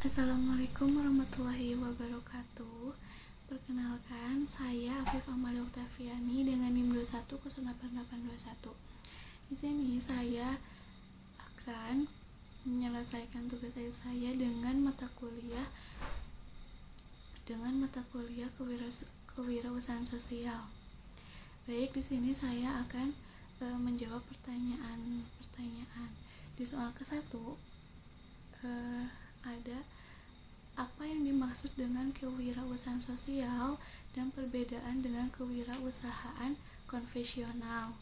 Assalamualaikum warahmatullahi wabarakatuh. Perkenalkan, saya Afif Amalia Oktaviani dengan NIM 21088821. Di sini saya akan menyelesaikan tugas saya dengan mata kuliah kewirausahaan sosial. Baik, di sini saya akan menjawab pertanyaan. Di soal ke-1 ada apa yang dimaksud dengan kewirausahaan sosial dan perbedaan dengan kewirausahaan konvensional.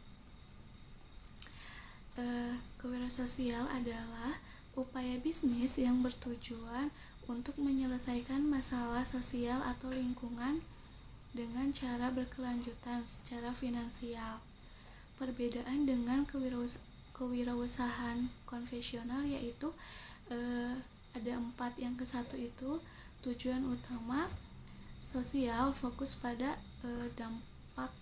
Kewirausahaan sosial adalah upaya bisnis yang bertujuan untuk menyelesaikan masalah sosial atau lingkungan dengan cara berkelanjutan secara finansial. Perbedaan dengan kewirausahaan konvensional yaitu ada 4. Yang ke-1 itu tujuan utama sosial, fokus pada dampak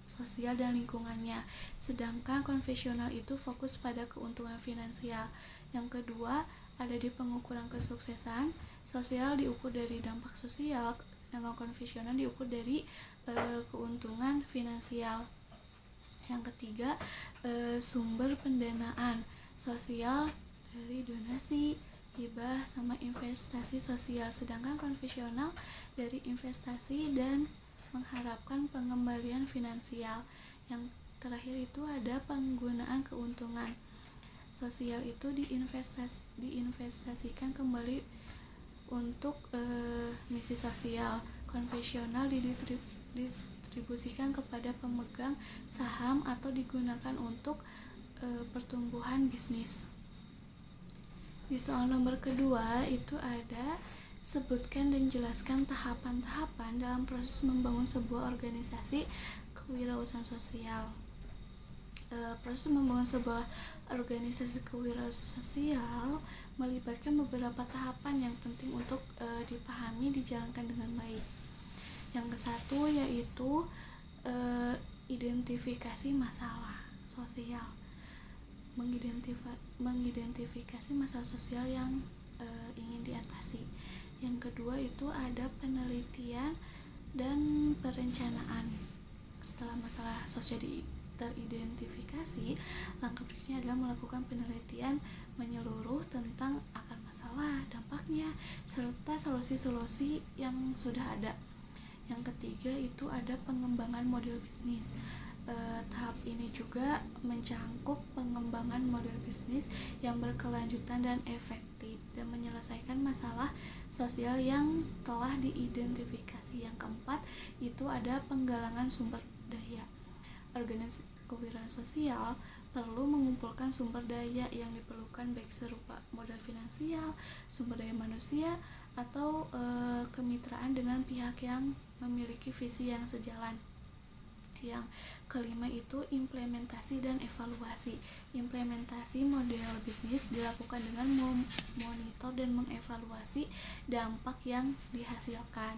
sosial dan lingkungannya, sedangkan konvensional itu fokus pada keuntungan finansial. Yang kedua ada di pengukuran kesuksesan, sosial diukur dari dampak sosial, sedangkan konvensional diukur dari keuntungan finansial. Yang ketiga sumber pendanaan, sosial dari donasi, hibah, sama investasi sosial, sedangkan konvensional dari investasi dan mengharapkan pengembalian finansial. Yang terakhir itu ada penggunaan keuntungan, sosial itu diinvestasikan kembali untuk misi sosial, konvensional didistribusikan kepada pemegang saham atau digunakan untuk pertumbuhan bisnis. Di soal nomor kedua itu ada sebutkan dan jelaskan tahapan-tahapan dalam proses membangun sebuah organisasi kewirausahaan sosial. Proses membangun sebuah organisasi kewirausahaan sosial melibatkan beberapa tahapan yang penting untuk dipahami, dijalankan dengan baik. Yang ke-1 yaitu identifikasi masalah sosial, mengidentifikasi masalah sosial yang ingin diatasi. Yang kedua itu ada penelitian dan perencanaan. Setelah masalah sosial teridentifikasi, langkah berikutnya adalah melakukan penelitian menyeluruh tentang akar masalah, dampaknya, serta solusi-solusi yang sudah ada. Yang ketiga itu ada pengembangan model bisnis. Tahap ini juga mencangkup pengembangan model bisnis yang berkelanjutan dan efektif dan menyelesaikan masalah sosial yang telah diidentifikasi. Yang keempat itu ada penggalangan sumber daya. Organisasi kewirausahaan sosial perlu mengumpulkan sumber daya yang diperlukan, baik serupa modal finansial, sumber daya manusia, atau kemitraan dengan pihak yang memiliki visi yang sejalan. Yang kelima itu implementasi dan evaluasi. Implementasi model bisnis dilakukan dengan memonitor dan mengevaluasi dampak yang dihasilkan.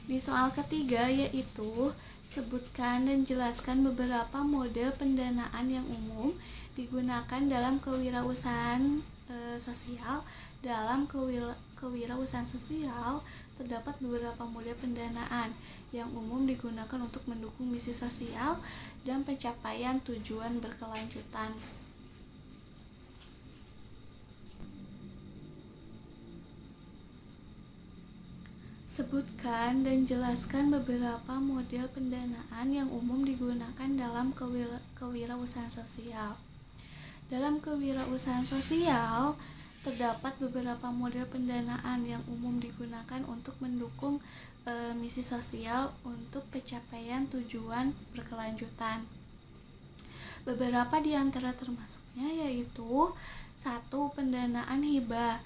Di soal ketiga yaitu sebutkan dan jelaskan beberapa model pendanaan yang umum digunakan dalam kewirausahaan sosial. Dalam kewirausahaan sosial terdapat beberapa model pendanaan yang umum digunakan untuk mendukung misi sosial dan pencapaian tujuan berkelanjutan. Sebutkan dan jelaskan beberapa model pendanaan yang umum digunakan dalam kewirausahaan sosial. Dalam kewirausahaan sosial terdapat beberapa model pendanaan yang umum digunakan untuk mendukung misi sosial untuk pencapaian tujuan berkelanjutan. Beberapa di antara termasuknya yaitu 1. Pendanaan hibah.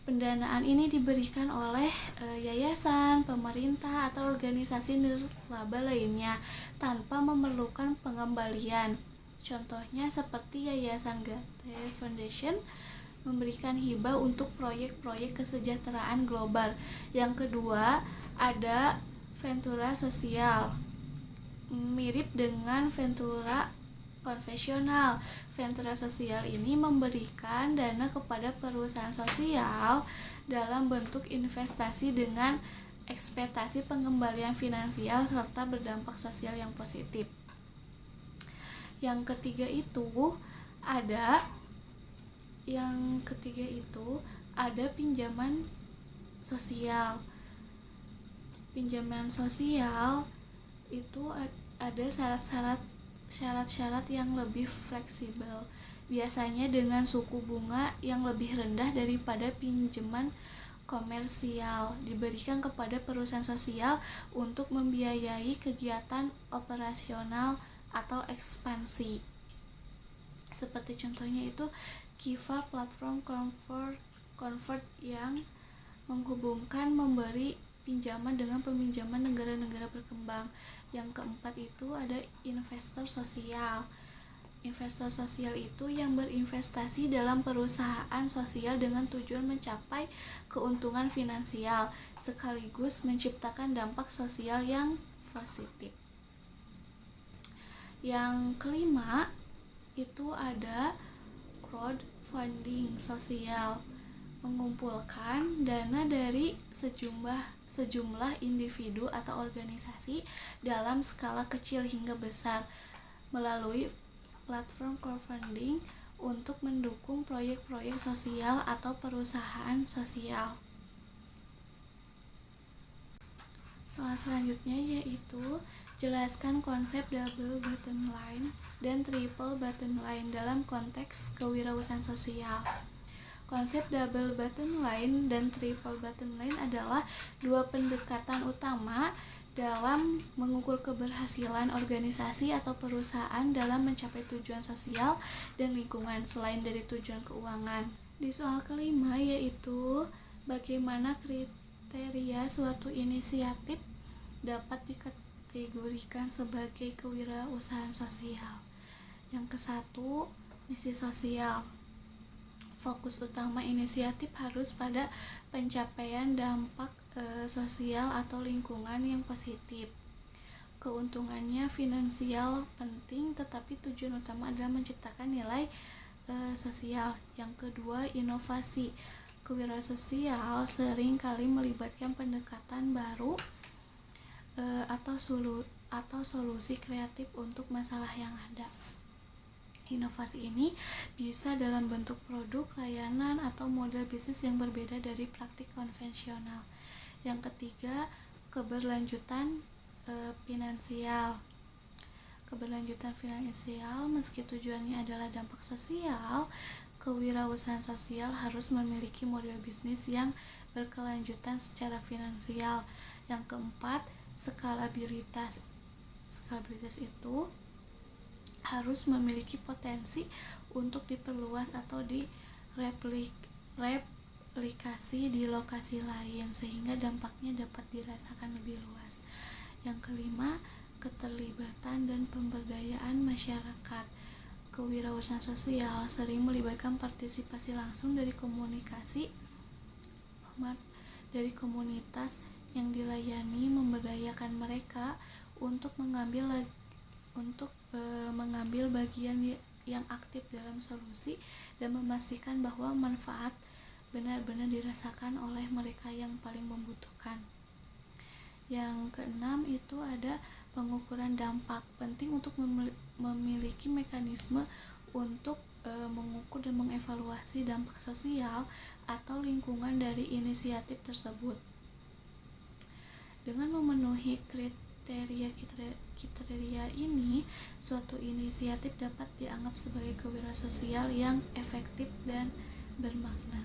Pendanaan ini diberikan oleh yayasan, pemerintah, atau organisasi nirlaba lainnya tanpa memerlukan pengembalian. Contohnya seperti Yayasan Gates Foundation memberikan hibah untuk proyek-proyek kesejahteraan global. Yang kedua, ada Ventura Sosial. Mirip dengan Ventura konvensional. Ventura sosial ini memberikan dana kepada perusahaan sosial dalam bentuk investasi dengan ekspektasi pengembalian finansial serta berdampak sosial yang positif. Yang ketiga itu ada pinjaman sosial. Pinjaman sosial itu ada syarat-syarat yang lebih fleksibel, biasanya dengan suku bunga yang lebih rendah daripada pinjaman komersial, diberikan kepada perusahaan sosial untuk membiayai kegiatan operasional atau ekspansi. Seperti contohnya itu Kiva Platform Convert yang menghubungkan memberi pinjaman dengan peminjaman negara-negara berkembang. Yang keempat itu ada investor sosial. Investor sosial itu yang berinvestasi dalam perusahaan sosial dengan tujuan mencapai keuntungan finansial sekaligus menciptakan dampak sosial yang positif. Yang kelima itu ada crowdfunding sosial, mengumpulkan dana dari sejumlah individu atau organisasi dalam skala kecil hingga besar melalui platform crowdfunding untuk mendukung proyek-proyek sosial atau perusahaan sosial. Soal selanjutnya yaitu jelaskan konsep double bottom line dan triple bottom line dalam konteks kewirausahaan sosial. Konsep double bottom line dan triple bottom line adalah dua pendekatan utama dalam mengukur keberhasilan organisasi atau perusahaan dalam mencapai tujuan sosial dan lingkungan selain dari tujuan keuangan. Di soal kelima yaitu bagaimana kriteria suatu inisiatif dapat dikategorikan sebagai kewirausahaan sosial. Yang kesatu, misi sosial. Fokus utama inisiatif harus pada pencapaian dampak sosial atau lingkungan yang positif. Keuntungannya finansial penting, tetapi tujuan utama adalah menciptakan nilai sosial. Yang kedua, inovasi. Kewirausahaan sosial sering kali melibatkan pendekatan baru atau solusi kreatif untuk masalah yang ada. Inovasi ini bisa dalam bentuk produk, layanan, atau model bisnis yang berbeda dari praktik konvensional. Yang ketiga, keberlanjutan finansial. Keberlanjutan finansial, meski tujuannya adalah dampak sosial, kewirausahaan sosial harus memiliki model bisnis yang berkelanjutan secara finansial. Yang keempat, skalabilitas. Skalabilitas itu harus memiliki potensi untuk diperluas atau direplikasi di lokasi lain sehingga dampaknya dapat dirasakan lebih luas. Yang kelima, keterlibatan dan pemberdayaan masyarakat. Kewirausahaan sosial sering melibatkan partisipasi langsung dari komunitas yang dilayani, memberdayakan mereka untuk mengambil bagian yang aktif dalam solusi dan memastikan bahwa manfaat benar-benar dirasakan oleh mereka yang paling membutuhkan. Yang keenam itu ada pengukuran dampak. Penting untuk memiliki mekanisme untuk mengukur dan mengevaluasi dampak sosial atau lingkungan dari inisiatif tersebut. Dengan memenuhi kriteria ini, suatu inisiatif dapat dianggap sebagai kewirausahaan sosial yang efektif dan bermakna.